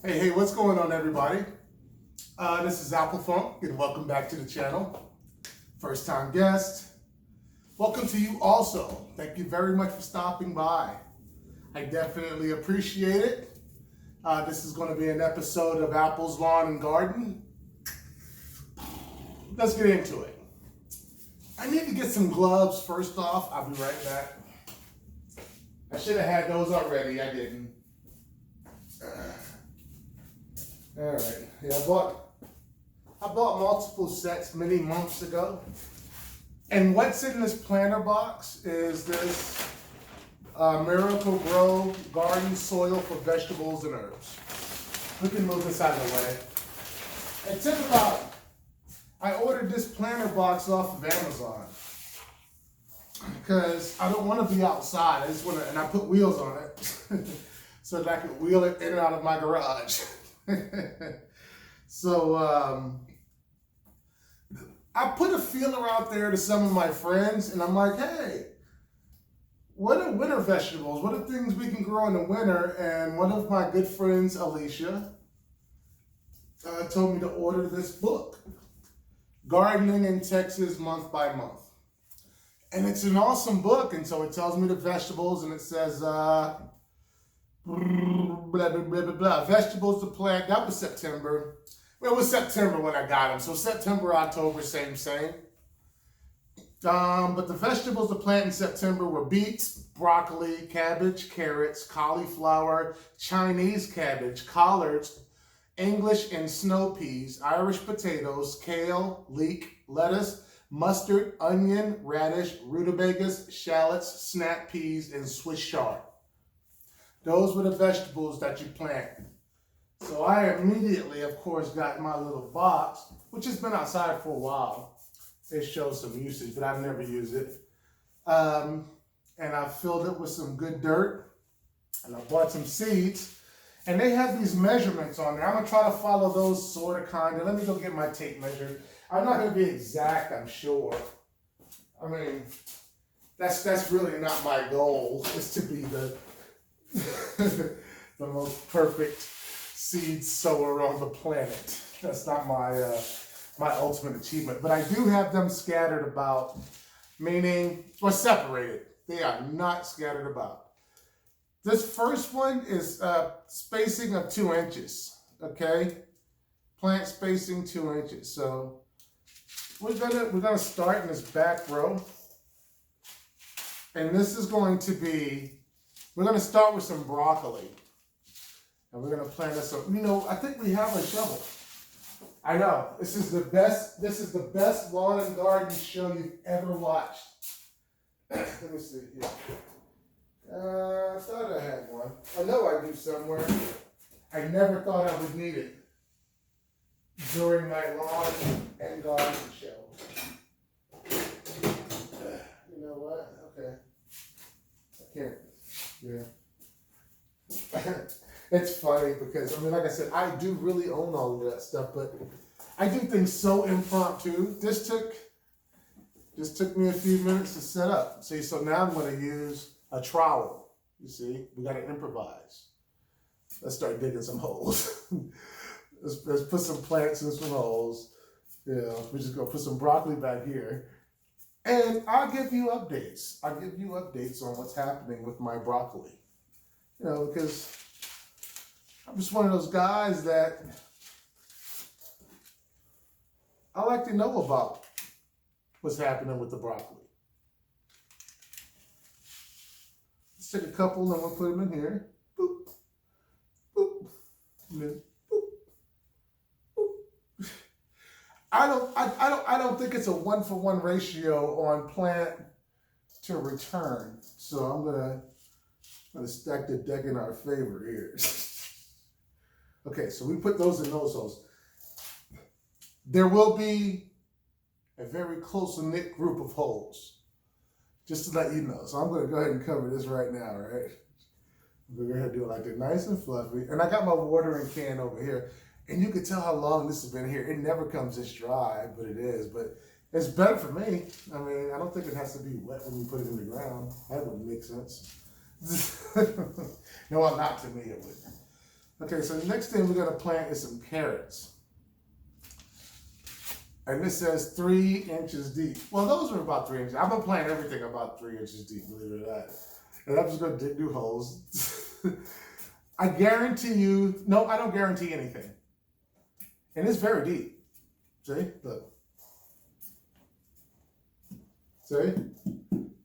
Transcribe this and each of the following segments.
Hey, what's going on, everybody? This is AppleFUNk, and welcome back to the channel. First time guest, welcome to you also. Thank you very much for stopping by. I definitely appreciate it. This is going to be an episode of Apple's Lawn and Garden. Let's get into it. I need to get some gloves first off. I'll be right back. I should have had those already. I didn't. All right. Yeah, I bought multiple sets many months ago. And what's in this planter box is this Miracle Grow garden soil for vegetables and herbs. We can move this out of the way. It took I ordered this planter box off of Amazon because I don't want to be outside. I just want to, and I put wheels on it so that I could wheel it in and out of my garage. So I put a feeler out there to some of my friends, and I'm like, hey, what are winter vegetables? What are things we can grow in the winter? And one of my good friends, Alicia, told me to order this book, Gardening in Texas Month by Month. And it's an awesome book, and so it tells me the vegetables, and it says, blah, blah, blah, blah, blah. Vegetables to plant. That was September. Well, it was September when I got them. So September, October, same. But the vegetables to plant in September were beets, broccoli, cabbage, carrots, cauliflower, Chinese cabbage, collards, English and snow peas, Irish potatoes, kale, leek, lettuce, mustard, onion, radish, rutabagas, shallots, snap peas, and Swiss chard. Those were the vegetables that you plant. So I immediately, of course, got my little box, which has been outside for a while. It shows some usage, but I've never used it. And I filled it with some good dirt, and I bought some seeds. And they have these measurements on there. I'm going to try to follow those sort of kind of. Let me go get my tape measure. I'm not going to be exact, I'm sure. I mean, that's really not my goal, is to be the the most perfect seed sower on the planet. That's not my ultimate achievement. But I do have them scattered about, meaning, or separated. They are not scattered about. This first one is spacing of 2 inches, okay? Plant spacing 2 inches. So we're gonna start in this back row. And this is going to be, we're going to start with some broccoli. And we're going to plant this up. You know, I think we have a shovel. I know. This is the best lawn and garden show you've ever watched. Let me see here. I thought I had one. I know I do somewhere. I never thought I would need it during my lawn and garden show. You know what? Okay. I can't. Yeah. It's funny because, I mean, like I said, I do really own all of that stuff, but I do things so impromptu. This took me a few minutes to set up. See, so now I'm going to use a trowel. You see, we got to improvise. Let's start digging some holes. let's put some plants in some holes. Yeah, we're just going to put some broccoli back here. And I'll give you updates. I'll give you updates on what's happening with my broccoli. You know, because I'm just one of those guys that I like to know about what's happening with the broccoli. Let's take a couple and we'll put them in here. Boop, boop, and then boop, boop. I don't think it's a 1-for-1 ratio on plant to return. So I'm gonna stack the deck in our favor here. Okay, so we put those in those holes. There will be a very close-knit group of holes, just to let you know. So I'm going to go ahead and cover this right now, right? I'm going to go ahead and do it like that, nice and fluffy. And I got my watering can over here. And you can tell how long this has been here. It never comes this dry, but it is. But it's better for me. I mean, I don't think it has to be wet when you put it in the ground. That wouldn't make sense. No, well, not to me, it wouldn't. Okay, so the next thing we're gonna plant is some carrots. And this says 3 inches deep. Well, those are about 3 inches. I'm gonna plant everything about 3 inches deep, believe it or not. And I'm just gonna dig new holes. I guarantee you, no, I don't guarantee anything. And it's very deep. See, look. See?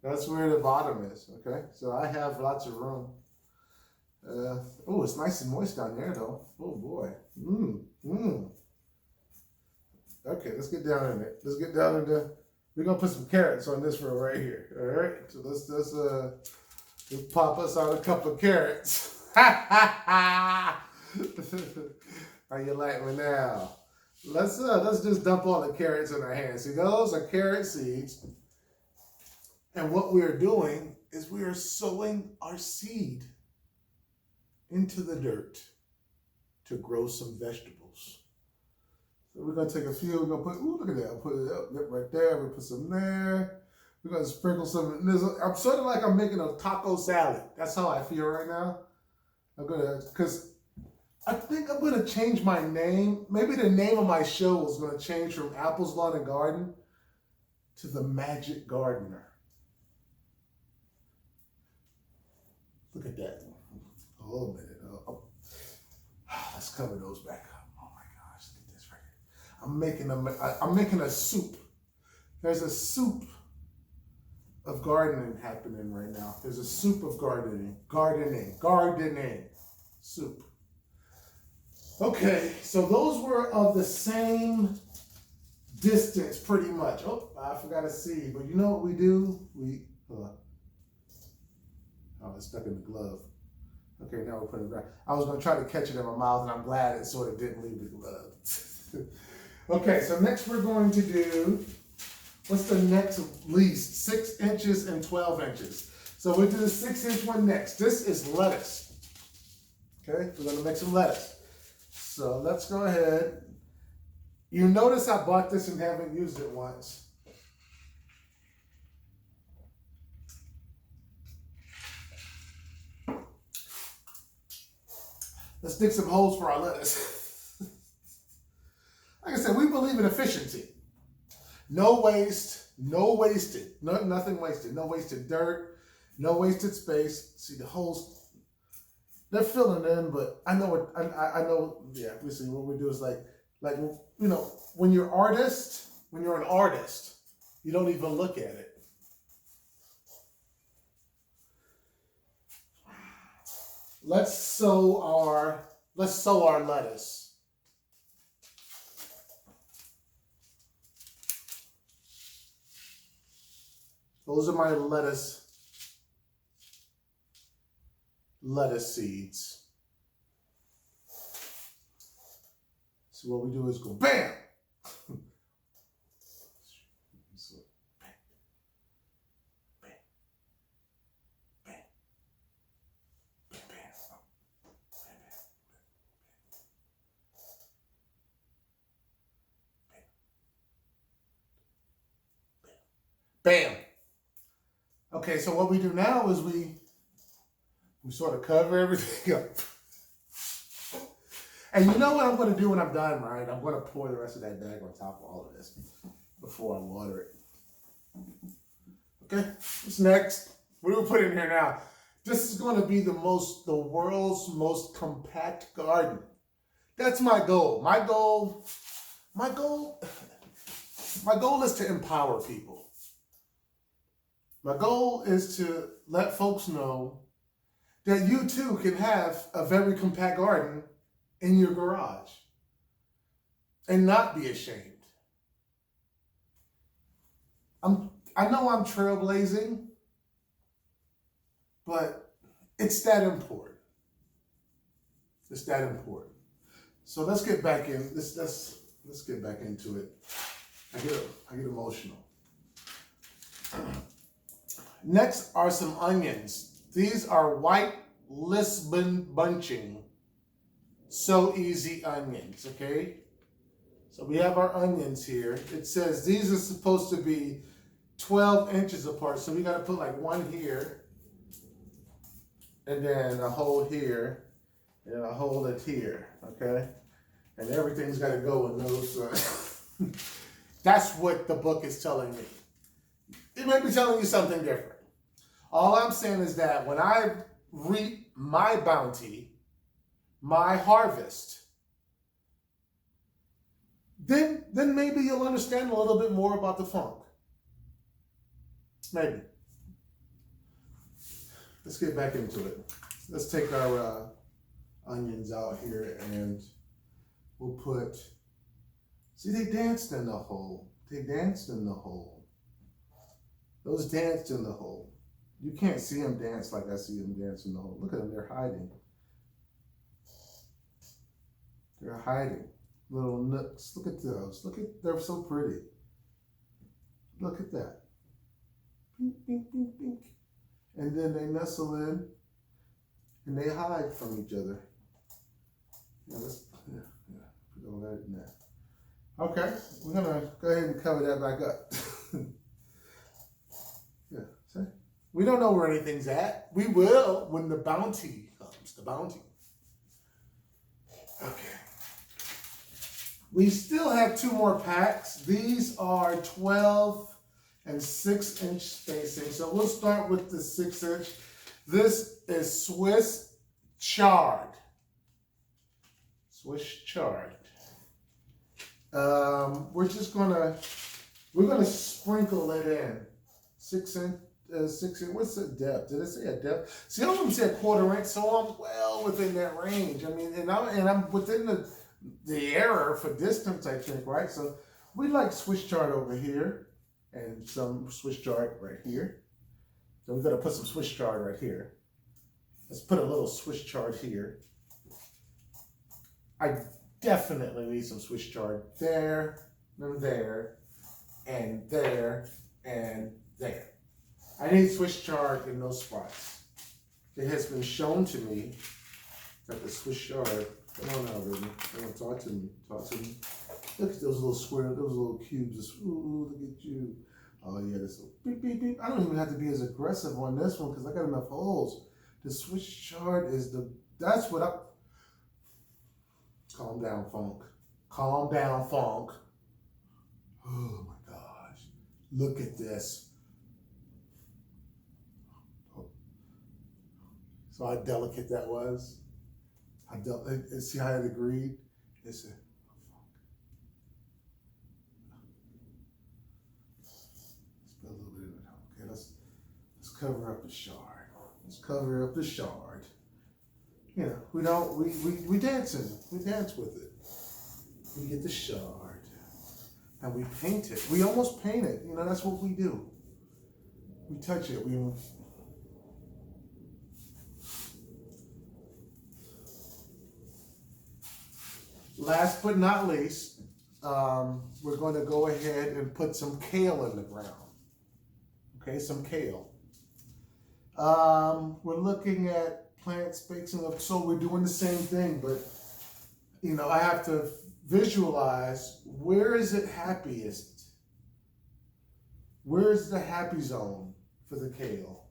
That's where the bottom is, okay? So I have lots of room. Oh, it's nice and moist down there, though. Oh, boy. Okay, let's get down in it. Let's get down into, we're going to put some carrots on this row right here, all right? So let's pop us out a couple of carrots. How you like me now? Let's just dump all the carrots in our hands. See, those are carrot seeds. And what we are doing is we are sowing our seed into the dirt to grow some vegetables. So we're going to take a few, we're going to put, ooh, look at that. I'll put it up right there. We'll put some there. We're going to sprinkle some. I'm sort of like I'm making a taco salad. That's how I feel right now. I'm going to, because I think I'm going to change my name. Maybe the name of my show is going to change from Apple's Lawn and Garden to The Magic Gardener. Look at that. Hold a minute. Let's cover those back up. Oh my gosh, look at this right here. I'm making a soup. There's a soup of gardening happening right now. There's a soup of gardening. Soup. Okay, so those were of the same distance pretty much. Oh, I forgot a seed, but you know what we do? Oh, it's stuck in the glove. Okay, now we're putting it back. I was going to try to catch it in my mouth, and I'm glad it sort of didn't leave the glove. Okay, so next we're going to do, what's the next least? 6 inches and 12 inches. So we'll do the 6-inch one next. This is lettuce. Okay, we're going to make some lettuce. So let's go ahead. You notice I bought this and haven't used it once. Let's dig some holes for our lettuce. Like I said, we believe in efficiency. No waste, no wasted, nothing wasted. No wasted dirt, no wasted space. See the holes, they're filling in, but I know I know, yeah, we see what we do is like, you know, when you're an artist, you don't even look at it. Let's sow our lettuce. Those are my lettuce seeds. So what we do is go bam. Bam. Okay, so what we do now is we sort of cover everything up. And you know what I'm going to do when I'm done, right? I'm going to pour the rest of that bag on top of all of this before I water it. Okay, what's next? What do we put in here now? This is going to be the world's most compact garden. That's my goal. My goal is to empower people. My goal is to let folks know that you too can have a very compact garden in your garage and not be ashamed. I know I'm trailblazing, but it's that important. It's that important. So let's get back in. Let's get back into it. I get emotional. Next are some onions. These are white Lisbon bunching. So easy onions, okay? So we have our onions here. It says these are supposed to be 12 inches apart. So we got to put like one here and then a hole here and I hold it here, okay? And everything's got to go in those. That's what the book is telling me. It may be telling you something different. All I'm saying is that when I reap my bounty, my harvest, then maybe you'll understand a little bit more about the funk. Maybe. Let's get back into it. Let's take our onions out here and we'll put, see, they danced in the hole. They danced in the hole. Those danced in the hole. You can't see them dance like I see them dance in the hole. Look at them, they're hiding. They're hiding. Little nooks. Look at those. Look at, they're so pretty. Look at that. Pink, pink, pink, pink. And then they nestle in and they hide from each other. Yeah, put all that in there. Okay, we're gonna go ahead and cover that back up. Yeah, see? We don't know where anything's at. We will when the bounty comes, the bounty. Okay. We still have 2 more packs. These are 12 and 6-inch spacing. So we'll start with the 6-inch. This is Swiss chard. Swiss chard. We're gonna sprinkle it in. 6-inch. 6-inch. What's the depth? Did it say a depth? See, all of them said 1/4 inch, so I'm well within that range. I mean, and I'm within the error for distance, I think, right? So we like Swiss chard over here and some Swiss chard right here. So we're gonna put some Swiss chard right here. Let's put a little Swiss chard here. I definitely need some Swiss chard there, and there, and there, and there. I need Swiss chard in those spots. It has been shown to me that the Swiss chard, come on now, baby. Come on, talk to me. Talk to me. Look at those little squares, those little cubes. Ooh, look at you. Oh yeah, this little beep, beep, beep. I don't even have to be as aggressive on this one because I got enough holes. The Swiss chard is that's what I, calm down, funk. Calm down, funk. Oh my gosh. Look at this. So how delicate that was. See how it agreed? It's a funk. Let's put a little bit of it. Okay, let's cover up the shard. Let's cover up the shard. You know, we dancing. We dance with it. We get the shard. And we paint it. We almost paint it. You know, that's what we do. We touch it. Last but not least, we're going to go ahead and put some kale in the ground. Okay, some kale. We're looking at plant spacing up, so we're doing the same thing, but you know, I have to visualize where is it happiest? Where is the happy zone for the kale?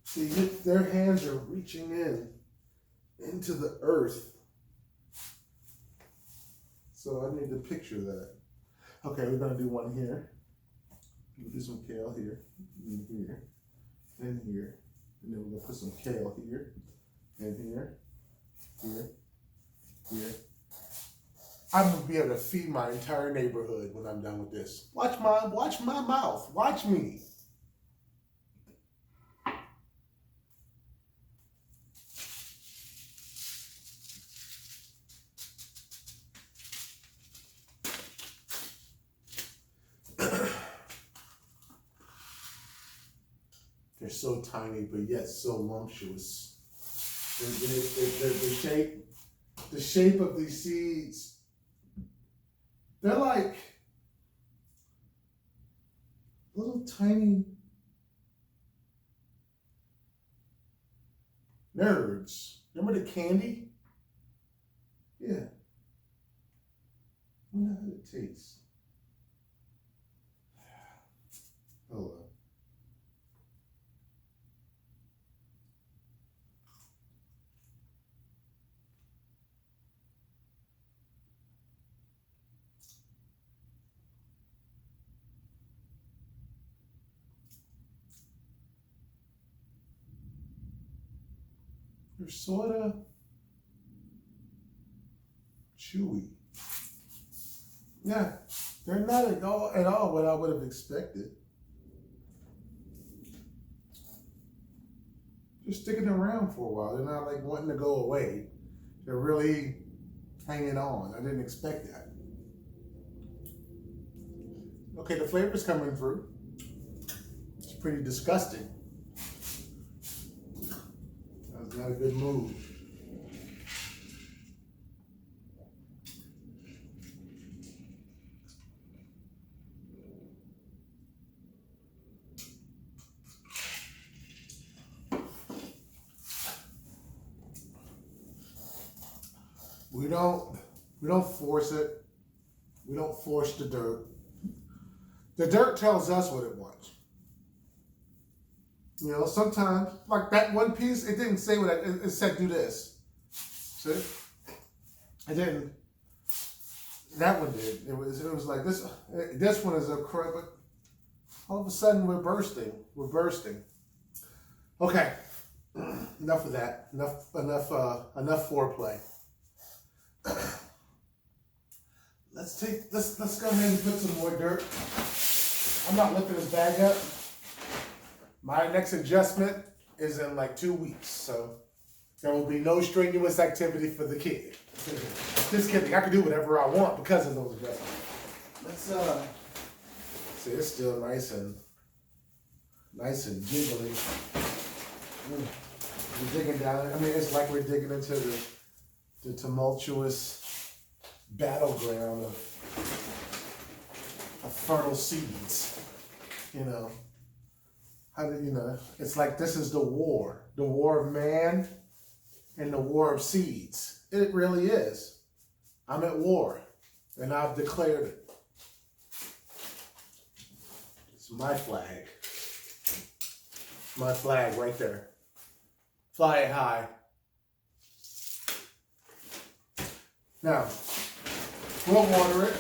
See, their hands are reaching into the earth. So I need to picture that. Okay, we're gonna do one here. We'll do some kale here, and here, and here. And then we're gonna put some kale here, and here, here. I'm gonna be able to feed my entire neighborhood when I'm done with this. Watch my mouth. Watch me. They're so tiny, but yet so lumptuous. The shape of these seeds, they're like little tiny nerds. Remember the candy? Yeah. I wonder how it tastes. Hold on. They're sort of chewy. Yeah, they're not at all what I would have expected. Just sticking around for a while. They're not like wanting to go away. They're really hanging on. I didn't expect that. Okay, the flavor's coming through. It's pretty disgusting. That's not a good move. We don't force it. We don't force the dirt. The dirt tells us what it wants. You know, sometimes, like that one piece, it didn't say what it said do this. See? It didn't. That one did. It was like this. This one is a crap, but all of a sudden we're bursting. We're bursting. Okay. Enough of that. Enough foreplay. Let's go ahead and put some more dirt. I'm not lifting this bag up. My next adjustment is in like 2 weeks, so there will be no strenuous activity for the kid. Just kidding. I can do whatever I want because of those adjustments. Let's see. It's still nice and jiggly. We're digging down. I mean, it's like we're digging into the tumultuous battleground of fertile seeds. You know, it's like this is the war of man and the war of seeds. It really is. I'm at war, and I've declared it. It's my flag. My flag right there. Fly it high. Now, we'll water it.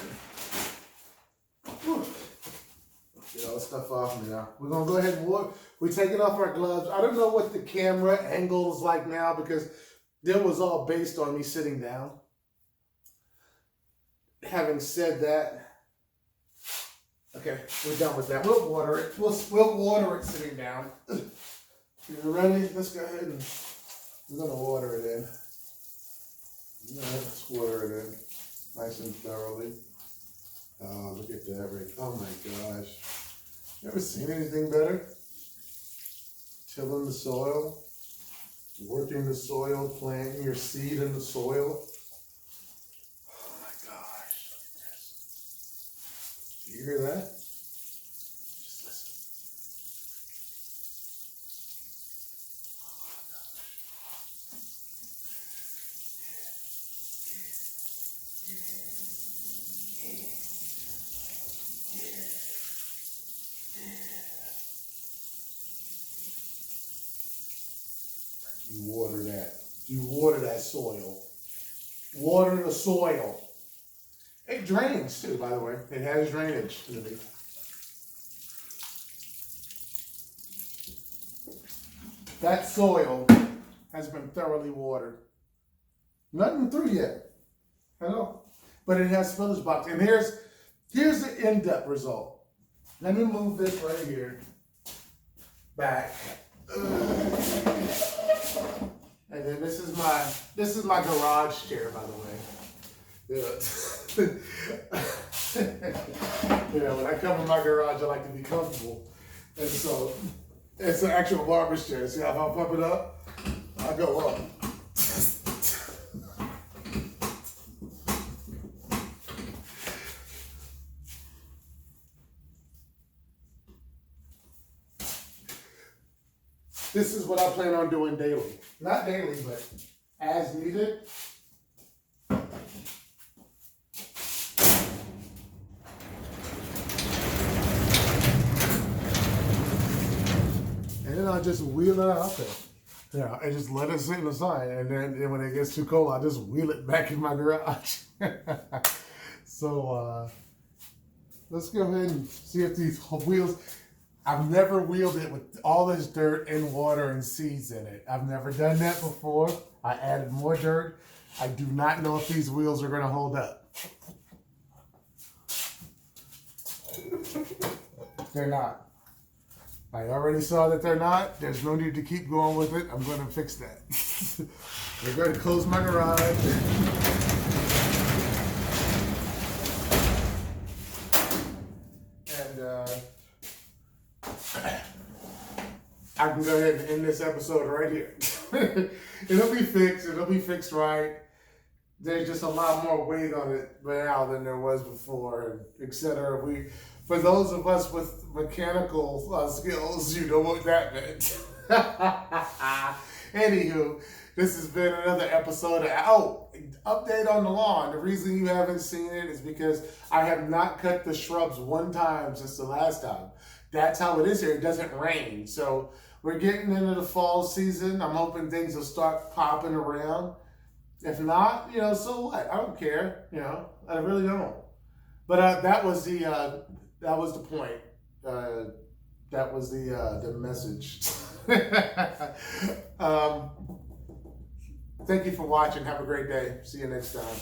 Get all the stuff off me now. We're going to go ahead and water. We're taking off our gloves. I don't know what the camera angle is like now because it was all based on me sitting down. Having said that, okay, we're done with that. We'll water it. We'll water it sitting down. You ready? Let's go ahead and we're going to water it in. Let's water it in nice and thoroughly. Oh, look at that. Oh my gosh. You ever seen anything better? Tilling the soil, working the soil, planting your seed in the soil. Oh my gosh, look at this. Do you hear that? Just listen. Oh my gosh. You water that. You water that soil. Water the soil. It drains too, by the way. It has drainage underneath. That soil has been thoroughly watered. Nothing through yet. Hello. But it has spillage box. And here's the in-depth result. Let me move this right here back. And then this is my garage chair, by the way. You know, when I come in my garage, I like to be comfortable. And so it's an actual barber's chair. See how if I pump it up, I go up. This is what I plan on doing daily. Not daily, but as needed. And then I'll just wheel it out there. Yeah, I just let it sit in the sun. And then when it gets too cold, I just wheel it back in my garage. So let's go ahead and see if these wheels... I've never wheeled it with all this dirt and water and seeds in it. I've never done that before. I added more dirt. I do not know if these wheels are going to hold up. They're not. I already saw that they're not. There's no need to keep going with it. I'm going to fix that. We're going to close my garage. And I can go ahead and end this episode right here. It'll be fixed. It'll be fixed right. There's just a lot more weight on it now than there was before, etc. For those of us with mechanical skills, you know what that meant. Anywho, this has been another episode of update on the lawn. The reason you haven't seen it is because I have not cut the shrubs one time since the last time. That's how it is here. It doesn't rain. So we're getting into the fall season. I'm hoping things will start popping around. If not, so what? I don't care. I really don't. But that was the point. That was the message. Thank you for watching. Have a great day. See you next time.